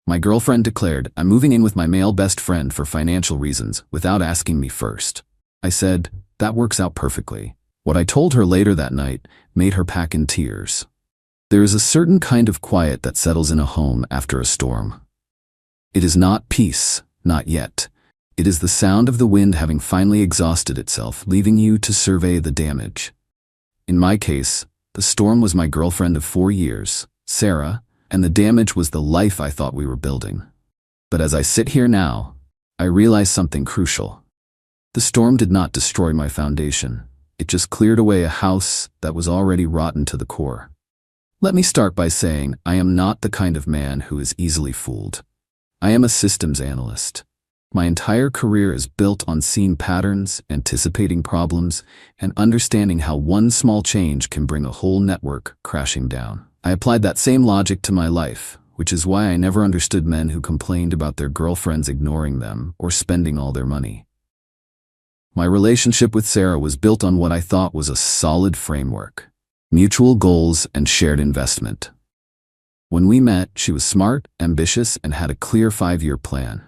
My girlfriend declared, "I'm moving in with my male best friend for financial reasons without asking me first." I said, "That works out perfectly." What I told her later that night made her pack in tears. There is a certain kind of quiet that settles in a home after a storm. It is not peace, not yet. It is the sound of the wind having finally exhausted itself, leaving you to survey the damage. In my case, the storm was my girlfriend of 4 years, Sarah, and the damage was the life I thought we were building. But as I sit here now, I realize something crucial. The storm did not destroy my foundation. It just cleared away a house that was already rotten to the core. Let me start by saying I am not the kind of man who is easily fooled. I am a systems analyst. My entire career is built on seeing patterns, anticipating problems, and understanding how one small change can bring a whole network crashing down. I applied that same logic to my life, which is why I never understood men who complained about their girlfriends ignoring them or spending all their money. My relationship with Sarah was built on what I thought was a solid framework: mutual goals and shared investment. When we met, she was smart, ambitious, and had a clear 5-year plan.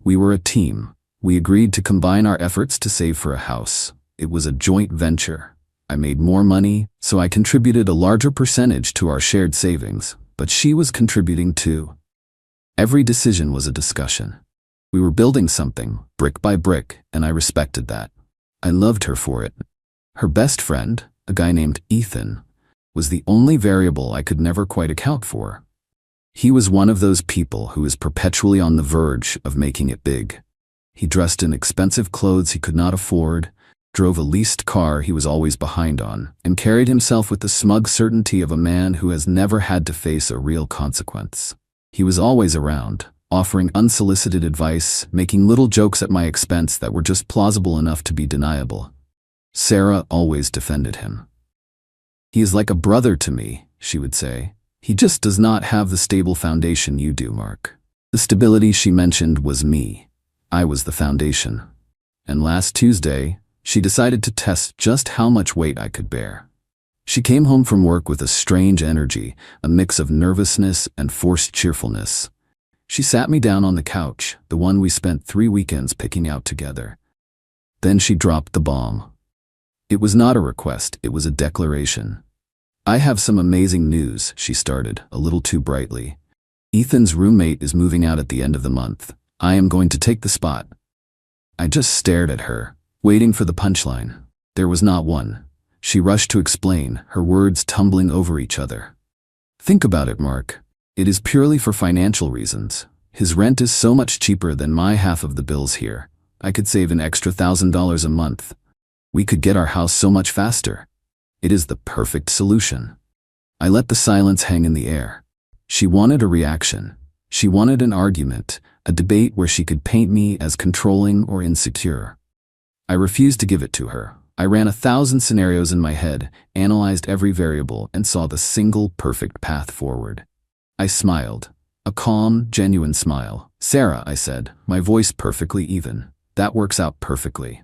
We were a team. We agreed to combine our efforts to save for a house. It was a joint venture. I made more money, so I contributed a larger percentage to our shared savings, but she was contributing too. Every decision was a discussion. We were building something, brick by brick, and I respected that. I loved her for it. Her best friend, a guy named Ethan, was the only variable I could never quite account for. He was one of those people who is perpetually on the verge of making it big. He dressed in expensive clothes he could not afford, drove a leased car he was always behind on, and carried himself with the smug certainty of a man who has never had to face a real consequence. He was always around, offering unsolicited advice, making little jokes at my expense that were just plausible enough to be deniable. Sarah always defended him. "He is like a brother to me," she would say. "He just does not have the stable foundation you do, Mark." The stability she mentioned was me. I was the foundation. And last Tuesday, she decided to test just how much weight I could bear. She came home from work with a strange energy, a mix of nervousness and forced cheerfulness. She sat me down on the couch, the one we spent 3 weekends picking out together. Then she dropped the bomb. It was not a request, it was a declaration. "I have some amazing news," she started, a little too brightly. "Ethan's roommate is moving out at the end of the month. I am going to take the spot." I just stared at her, waiting for the punchline. There was not one. She rushed to explain, her words tumbling over each other. "Think about it, Mark. It is purely for financial reasons. His rent is so much cheaper than my half of the bills here. I could save an extra $1,000 a month. We could get our house so much faster. It is the perfect solution." I let the silence hang in the air. She wanted a reaction. She wanted an argument, a debate where she could paint me as controlling or insecure. I refused to give it to her. I ran 1,000 scenarios in my head, analyzed every variable, and saw the single perfect path forward. I smiled. A calm, genuine smile. "Sarah," I said, my voice perfectly even. "That works out perfectly."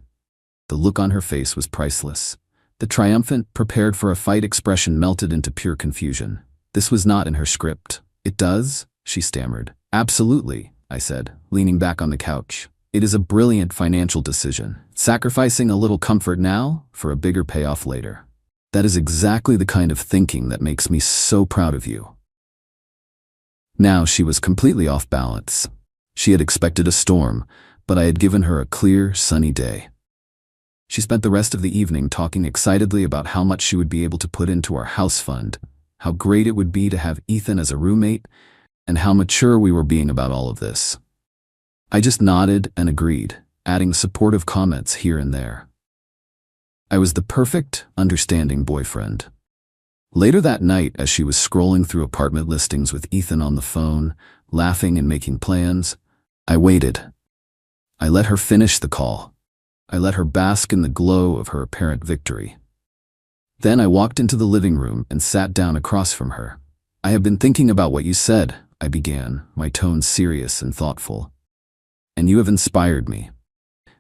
The look on her face was priceless. The triumphant, prepared for a fight expression melted into pure confusion. This was not in her script. "It does?" she stammered. "Absolutely," I said, leaning back on the couch. "It is a brilliant financial decision, sacrificing a little comfort now for a bigger payoff later. That is exactly the kind of thinking that makes me so proud of you." Now she was completely off balance. She had expected a storm, but I had given her a clear, sunny day. She spent the rest of the evening talking excitedly about how much she would be able to put into our house fund, how great it would be to have Ethan as a roommate, and how mature we were being about all of this. I just nodded and agreed, adding supportive comments here and there. I was the perfect, understanding boyfriend. Later that night, as she was scrolling through apartment listings with Ethan on the phone, laughing and making plans, I waited. I let her finish the call. I let her bask in the glow of her apparent victory. Then I walked into the living room and sat down across from her. "I have been thinking about what you said," I began, my tone serious and thoughtful. "And you have inspired me.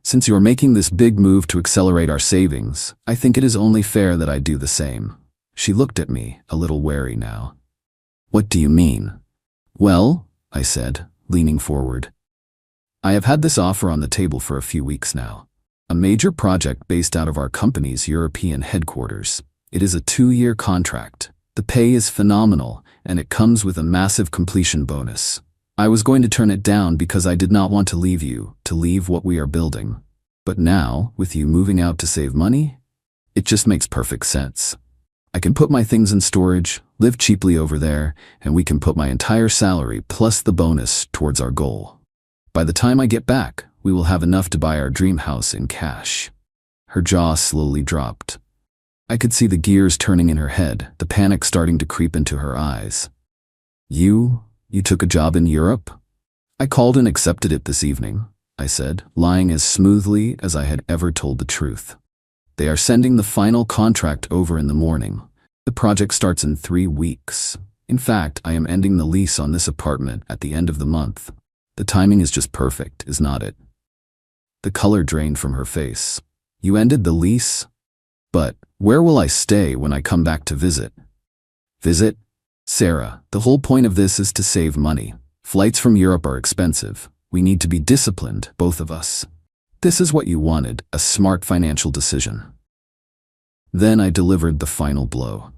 Since you are making this big move to accelerate our savings, I think it is only fair that I do the same." She looked at me, a little wary now. "What do you mean?" "Well, I said, leaning forward. I have had this offer on the table for a few weeks now. A major project based out of our company's European headquarters. It is a 2-year contract. The pay is phenomenal, and it comes with a massive completion bonus. I was going to turn it down because I did not want to leave what we are building. But now, with you moving out to save money, it just makes perfect sense. I can put my things in storage, live cheaply over there, and we can put my entire salary plus the bonus towards our goal. By the time I get back, we will have enough to buy our dream house in cash. Her jaw slowly dropped. I could see the gears turning in her head, the panic starting to creep into her eyes. You took a job in Europe? I called and accepted it this evening, I said, lying as smoothly as I had ever told the truth. They are sending the final contract over in the morning. The project starts in 3 weeks. In fact, I am ending the lease on this apartment at the end of the month. The timing is just perfect, is not it? The color drained from her face. You ended the lease? But where will I stay when I come back to visit? Visit? Sarah, the whole point of this is to save money. Flights from Europe are expensive. We need to be disciplined, both of us. This is what you wanted, a smart financial decision. Then I delivered the final blow.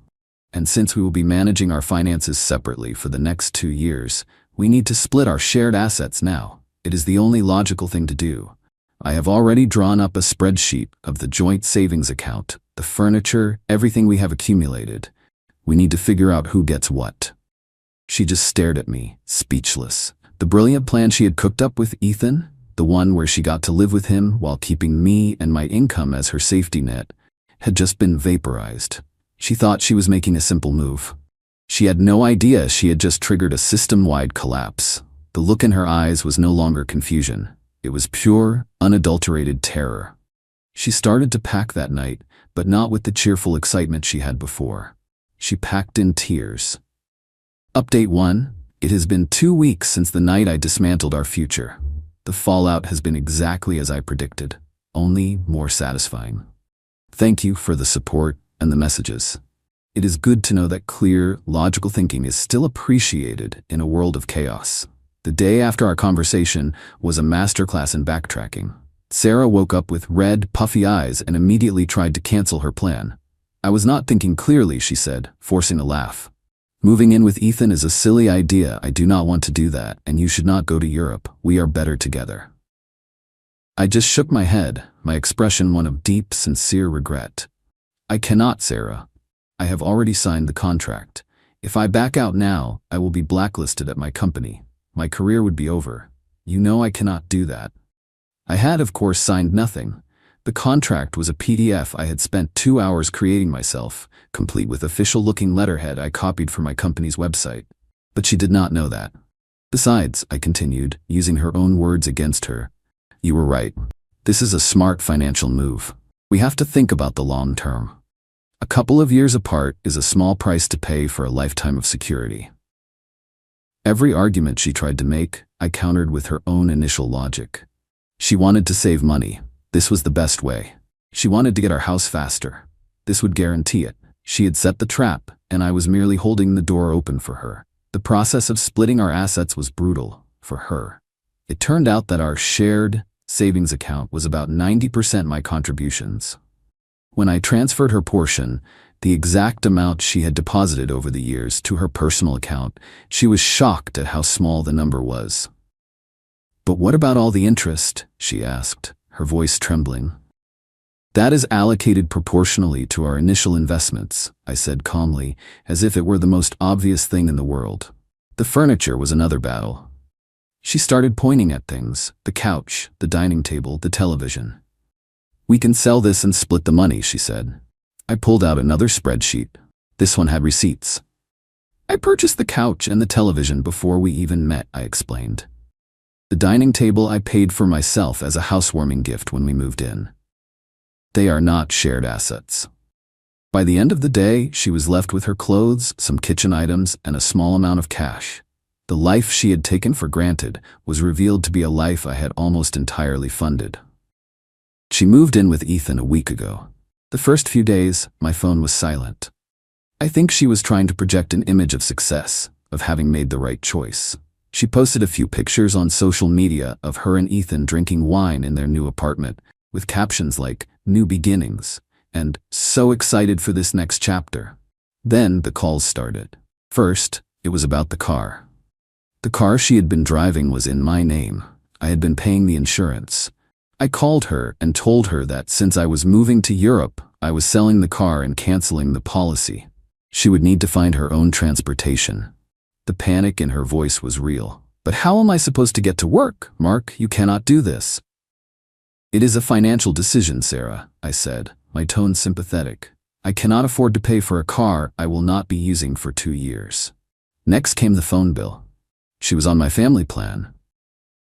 And since we will be managing our finances separately for the next 2 years, we need to split our shared assets now. It is the only logical thing to do. I have already drawn up a spreadsheet of the joint savings account, the furniture, everything we have accumulated. We need to figure out who gets what. She just stared at me, speechless. The brilliant plan she had cooked up with Ethan, the one where she got to live with him while keeping me and my income as her safety net, had just been vaporized. She thought she was making a simple move. She had no idea she had just triggered a system-wide collapse. The look in her eyes was no longer confusion. It was pure, unadulterated terror. She started to pack that night, but not with the cheerful excitement she had before. She packed in tears. Update 1. It has been 2 weeks since the night I dismantled our future. The fallout has been exactly as I predicted, only more satisfying. Thank you for the support and the messages. It is good to know that clear, logical thinking is still appreciated in a world of chaos. The day after our conversation was a masterclass in backtracking. Sarah woke up with red, puffy eyes and immediately tried to cancel her plan. I was not thinking clearly, she said, forcing a laugh. Moving in with Ethan is a silly idea. I do not want to do that, and you should not go to Europe. We are better together. I just shook my head, my expression one of deep, sincere regret. I cannot, Sarah. I have already signed the contract. If I back out now, I will be blacklisted at my company. My career would be over. You know I cannot do that. I had, of course, signed nothing. The contract was a PDF I had spent 2 hours creating myself, complete with official-looking letterhead I copied from my company's website. But she did not know that. Besides, I continued, using her own words against her, you were right. This is a smart financial move. We have to think about the long term. A couple of years apart is a small price to pay for a lifetime of security. Every argument she tried to make, I countered with her own initial logic. She wanted to save money. This was the best way. She wanted to get our house faster. This would guarantee it. She had set the trap, and I was merely holding the door open for her. The process of splitting our assets was brutal for her. It turned out that our shared savings account was about 90% my contributions. When I transferred her portion, the exact amount she had deposited over the years, to her personal account, she was shocked at how small the number was. But what about all the interest? She asked, her voice trembling. That is allocated proportionally to our initial investments, I said calmly, as if it were the most obvious thing in the world. The furniture was another battle. She started pointing at things, the couch, the dining table, the television. We can sell this and split the money, she said. I pulled out another spreadsheet. This one had receipts. I purchased the couch and the television before we even met, I explained. The dining table I paid for myself as a housewarming gift when we moved in. They are not shared assets. By the end of the day, she was left with her clothes, some kitchen items, and a small amount of cash. The life she had taken for granted was revealed to be a life I had almost entirely funded. She moved in with Ethan a week ago. The first few days, my phone was silent. I think she was trying to project an image of success, of having made the right choice. She posted a few pictures on social media of her and Ethan drinking wine in their new apartment, with captions like, "New beginnings," and "So excited for this next chapter." Then the calls started. First, it was about the car. The car she had been driving was in my name. I had been paying the insurance. I called her and told her that since I was moving to Europe, I was selling the car and canceling the policy. She would need to find her own transportation. The panic in her voice was real. "But how am I supposed to get to work? Mark, you cannot do this." "It is a financial decision, Sarah," I said, my tone sympathetic. "I cannot afford to pay for a car I will not be using for 2 years. Next came the phone bill. She was on my family plan.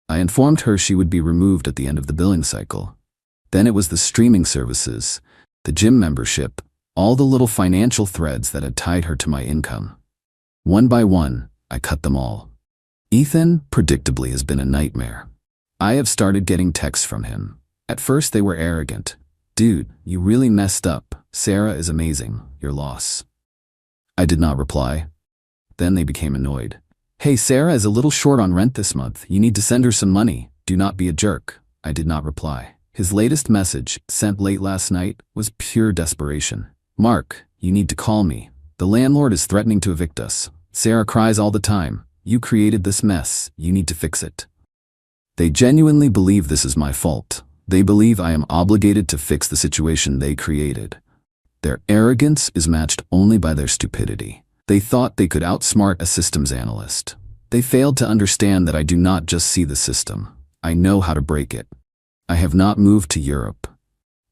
I informed her she would be removed at the end of the billing cycle. Then it was the streaming services, the gym membership, all the little financial threads that had tied her to my income. One by one, I cut them all. Ethan, predictably, has been a nightmare. I have started getting texts from him. At first they were arrogant. "Dude, you really messed up. Sarah is amazing. Your loss." I did not reply. Then they became annoyed. "Hey, Sarah is a little short on rent this month. You need to send her some money. Do not be a jerk." I did not reply. His latest message, sent late last night, was pure desperation. "Mark, you need to call me. The landlord is threatening to evict us. Sarah cries all the time. You created this mess. You need to fix it." They genuinely believe this is my fault. They believe I am obligated to fix the situation they created. Their arrogance is matched only by their stupidity. They thought they could outsmart a systems analyst. They failed to understand that I do not just see the system. I know how to break it. I have not moved to Europe.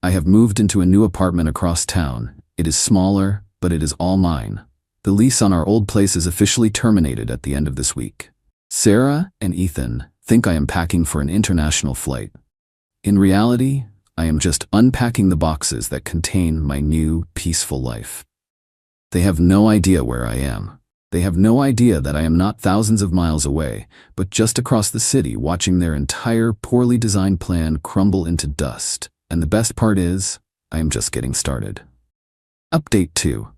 I have moved into a new apartment across town. It is smaller, but it is all mine. The lease on our old place is officially terminated at the end of this week. Sarah and Ethan think I am packing for an international flight. In reality, I am just unpacking the boxes that contain my new, peaceful life. They have no idea where I am. They have no idea that I am not thousands of miles away, but just across the city watching their entire poorly designed plan crumble into dust. And the best part is, I am just getting started. Update 2.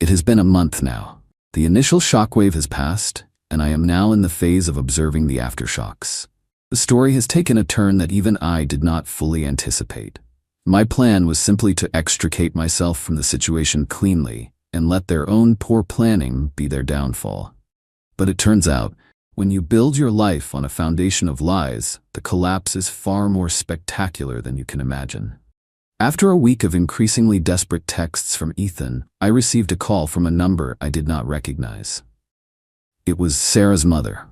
It has been a month now. The initial shockwave has passed, and I am now in the phase of observing the aftershocks. The story has taken a turn that even I did not fully anticipate. My plan was simply to extricate myself from the situation cleanly, and let their own poor planning be their downfall. But it turns out, when you build your life on a foundation of lies, the collapse is far more spectacular than you can imagine. After a week of increasingly desperate texts from Ethan, I received a call from a number I did not recognize. It was Sarah's mother.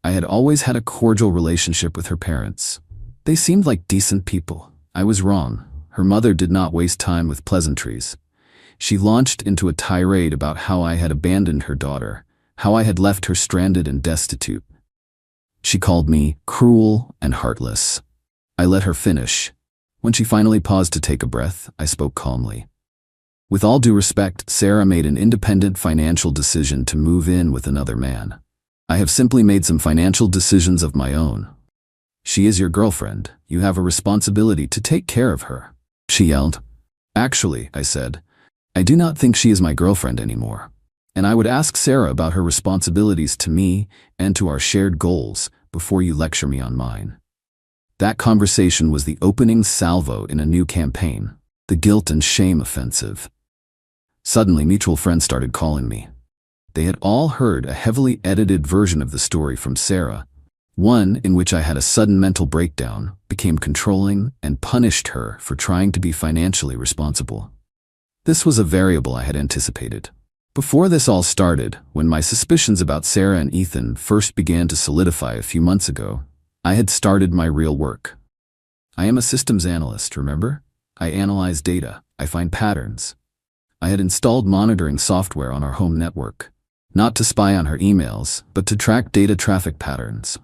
I had always had a cordial relationship with her parents. They seemed like decent people. I was wrong. Her mother did not waste time with pleasantries. She launched into a tirade about how I had abandoned her daughter, how I had left her stranded and destitute. She called me cruel and heartless. I let her finish. When she finally paused to take a breath, I spoke calmly. "With all due respect, Sarah made an independent financial decision to move in with another man. I have simply made some financial decisions of my own. She is your girlfriend. You have a responsibility to take care of her," she yelled. "Actually," I said, "I do not think she is my girlfriend anymore. And I would ask Sarah about her responsibilities to me and to our shared goals before you lecture me on mine." That conversation was the opening salvo in a new campaign, the guilt and shame offensive. Suddenly, mutual friends started calling me. They had all heard a heavily edited version of the story from Sarah, one in which I had a sudden mental breakdown, became controlling, and punished her for trying to be financially responsible. This was a variable I had anticipated. Before this all started, when my suspicions about Sarah and Ethan first began to solidify a few months ago, I had started my real work. I am a systems analyst, remember? I analyze data, I find patterns. I had installed monitoring software on our home network, not to spy on her emails, but to track data traffic patterns.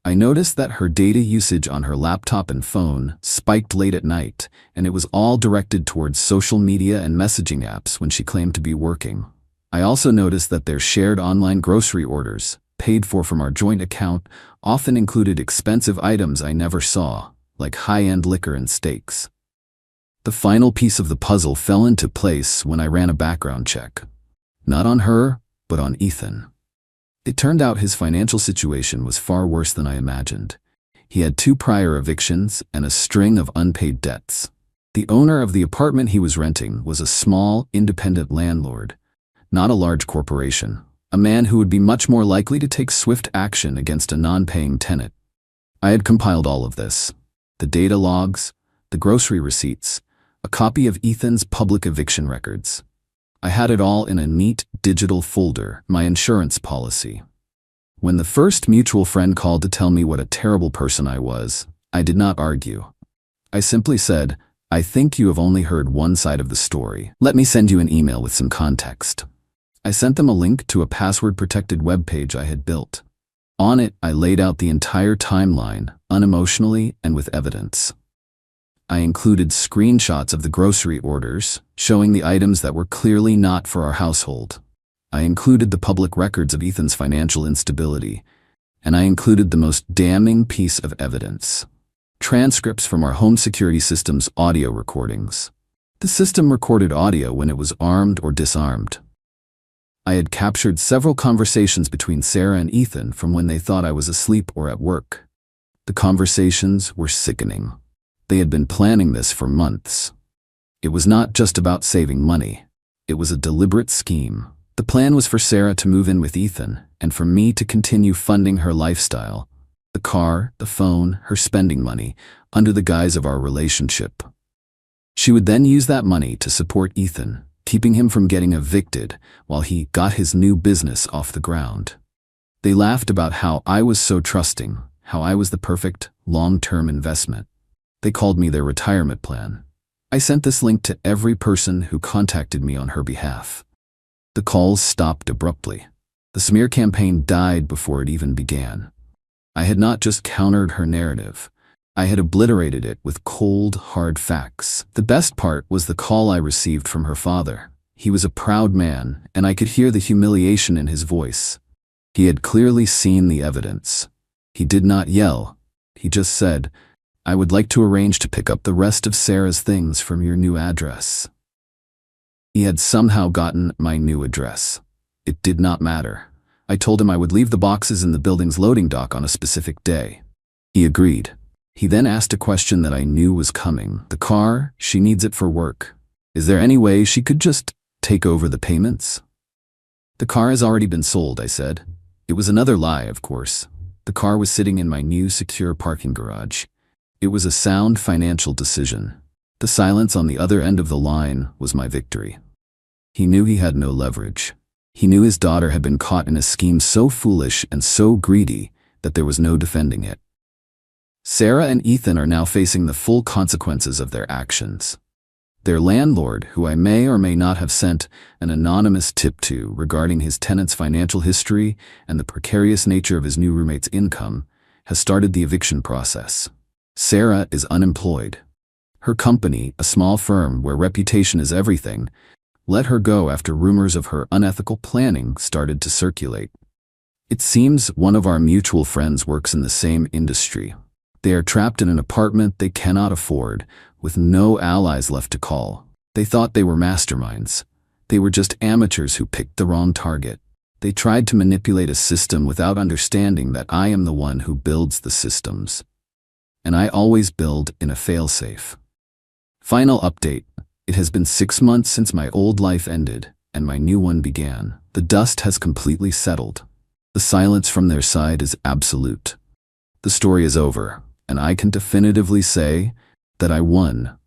I noticed that her data usage on her laptop and phone spiked late at night, and it was all directed towards social media and messaging apps when she claimed to be working. I also noticed that their shared online grocery orders, paid for from our joint account, often included expensive items I never saw, like high-end liquor and steaks. The final piece of the puzzle fell into place when I ran a background check. Not on her, but on Ethan. It turned out his financial situation was far worse than I imagined. He had 2 prior evictions and a string of unpaid debts. The owner of the apartment he was renting was a small, independent landlord, not a large corporation, a man who would be much more likely to take swift action against a non-paying tenant. I had compiled all of this: the data logs, the grocery receipts, a copy of Ethan's public eviction records. I had it all in a neat digital folder, my insurance policy. When the first mutual friend called to tell me what a terrible person I was, I did not argue. I simply said, "I think you have only heard one side of the story. Let me send you an email with some context." I sent them a link to a password-protected web page I had built. On it, I laid out the entire timeline, unemotionally and with evidence. I included screenshots of the grocery orders, showing the items that were clearly not for our household. I included the public records of Ethan's financial instability, and I included the most damning piece of evidence: transcripts from our home security system's audio recordings. The system recorded audio when it was armed or disarmed. I had captured several conversations between Sarah and Ethan from when they thought I was asleep or at work. The conversations were sickening. They had been planning this for months. It was not just about saving money. It was a deliberate scheme. The plan was for Sarah to move in with Ethan, and for me to continue funding her lifestyle: the car, the phone, her spending money, under the guise of our relationship. She would then use that money to support Ethan, keeping him from getting evicted while he got his new business off the ground. They laughed about how I was so trusting, how I was the perfect long-term investment. They called me their retirement plan. I sent this link to every person who contacted me on her behalf. The calls stopped abruptly. The smear campaign died before it even began. I had not just countered her narrative. I had obliterated it with cold, hard facts. The best part was the call I received from her father. He was a proud man, and I could hear the humiliation in his voice. He had clearly seen the evidence. He did not yell. He just said, "I would like to arrange to pick up the rest of Sarah's things from your new address." He had somehow gotten my new address. It did not matter. I told him I would leave the boxes in the building's loading dock on a specific day. He agreed. He then asked a question that I knew was coming. "The car, she needs it for work. Is there any way she could just take over the payments?" "The car has already been sold," I said. It was another lie, of course. The car was sitting in my new secure parking garage. It was a sound financial decision. The silence on the other end of the line was my victory. He knew he had no leverage. He knew his daughter had been caught in a scheme so foolish and so greedy that there was no defending it. Sarah and Ethan are now facing the full consequences of their actions. Their landlord, who I may or may not have sent an anonymous tip to regarding his tenant's financial history and the precarious nature of his new roommate's income, has started the eviction process. Sarah is unemployed. Her company, a small firm where reputation is everything, let her go after rumors of her unethical planning started to circulate. It seems one of our mutual friends works in the same industry. They are trapped in an apartment they cannot afford, with no allies left to call. They thought they were masterminds. They were just amateurs who picked the wrong target. They tried to manipulate a system without understanding that I am the one who builds the systems. And I always build in a failsafe. Final update. It has been 6 months since my old life ended, and my new one began. The dust has completely settled. The silence from their side is absolute. The story is over, and I can definitively say that I won.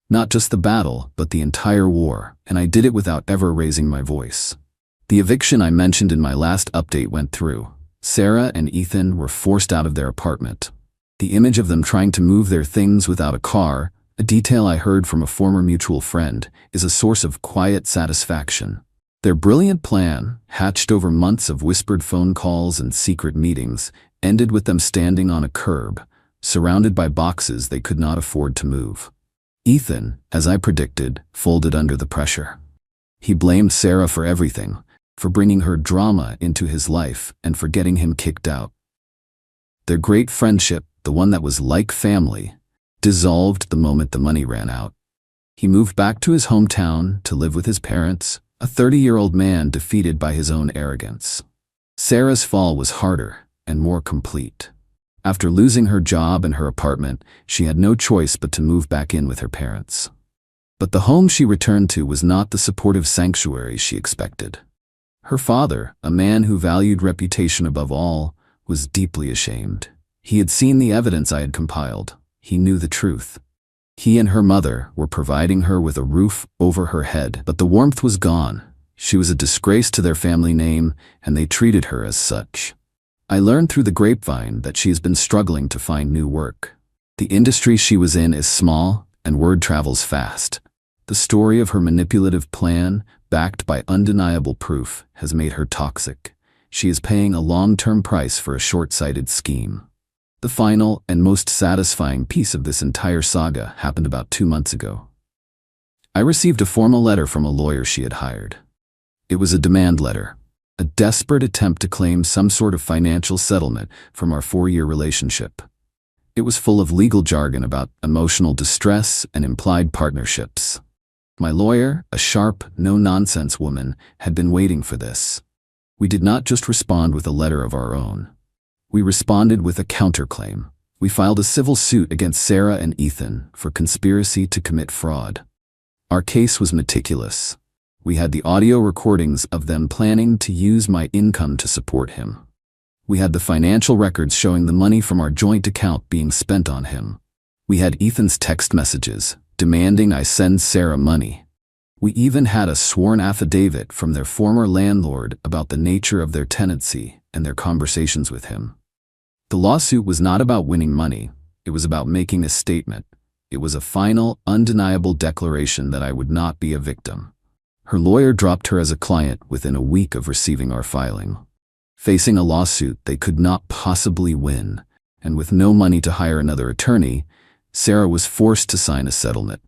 Not just the battle, but the entire war, and I did it without ever raising my voice. The eviction I mentioned in my last update went through. Sarah and Ethan were forced out of their apartment. The image of them trying to move their things without a car, a detail I heard from a former mutual friend, is a source of quiet satisfaction. Their brilliant plan, hatched over months of whispered phone calls and secret meetings, ended with them standing on a curb, surrounded by boxes they could not afford to move. Ethan, as I predicted, folded under the pressure. He blamed Sarah for everything, for bringing her drama into his life and for getting him kicked out. Their great friendship, the one that was like family, dissolved the moment the money ran out. He moved back to his hometown to live with his parents, a 30-year-old man defeated by his own arrogance. Sarah's fall was harder and more complete. After losing her job and her apartment, she had no choice but to move back in with her parents. But the home she returned to was not the supportive sanctuary she expected. Her father, a man who valued reputation above all, was deeply ashamed. He had seen the evidence I had compiled. He knew the truth. He and her mother were providing her with a roof over her head, but the warmth was gone. She was a disgrace to their family name, and they treated her as such. I learned through the grapevine that she has been struggling to find new work. The industry she was in is small, and word travels fast. The story of her manipulative plan, backed by undeniable proof, has made her toxic. She is paying a long-term price for a short-sighted scheme. The final and most satisfying piece of this entire saga happened about 2 months ago. I received a formal letter from a lawyer she had hired. It was a demand letter, a desperate attempt to claim some sort of financial settlement from our 4-year relationship. It was full of legal jargon about emotional distress and implied partnerships. My lawyer, a sharp, no-nonsense woman, had been waiting for this. We did not just respond with a letter of our own. We responded with a counterclaim. We filed a civil suit against Sarah and Ethan for conspiracy to commit fraud. Our case was meticulous. We had the audio recordings of them planning to use my income to support him. We had the financial records showing the money from our joint account being spent on him. We had Ethan's text messages demanding I send Sarah money. We even had a sworn affidavit from their former landlord about the nature of their tenancy and their conversations with him. The lawsuit was not about winning money. It was about making a statement. It was a final, undeniable declaration that I would not be a victim. Her lawyer dropped her as a client within a week of receiving our filing. Facing a lawsuit they could not possibly win, and with no money to hire another attorney, Sarah was forced to sign a settlement.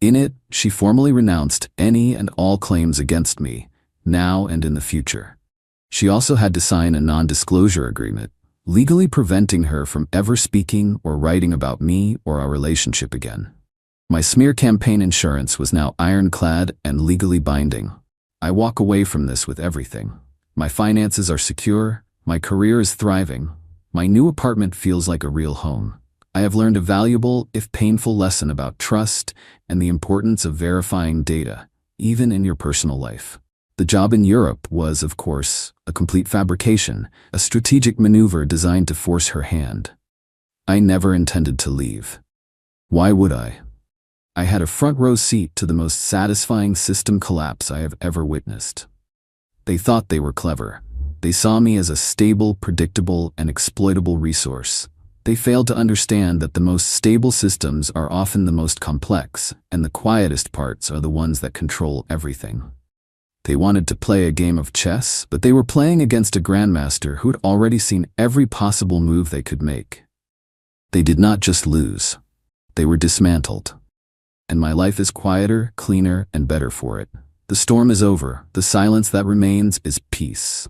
In it, she formally renounced any and all claims against me, now and in the future. She also had to sign a non-disclosure agreement, legally preventing her from ever speaking or writing about me or our relationship again. My smear campaign insurance was now ironclad and legally binding. I walk away from this with everything. My finances are secure, my career is thriving, my new apartment feels like a real home. I have learned a valuable, if painful, lesson about trust and the importance of verifying data, even in your personal life. The job in Europe was, of course, a complete fabrication, a strategic maneuver designed to force her hand. I never intended to leave. Why would I? I had a front-row seat to the most satisfying system collapse I have ever witnessed. They thought they were clever. They saw me as a stable, predictable, and exploitable resource. They failed to understand that the most stable systems are often the most complex, and the quietest parts are the ones that control everything. They wanted to play a game of chess, but they were playing against a grandmaster who had already seen every possible move they could make. They did not just lose. They were dismantled. And my life is quieter, cleaner, and better for it. The storm is over. The silence that remains is peace.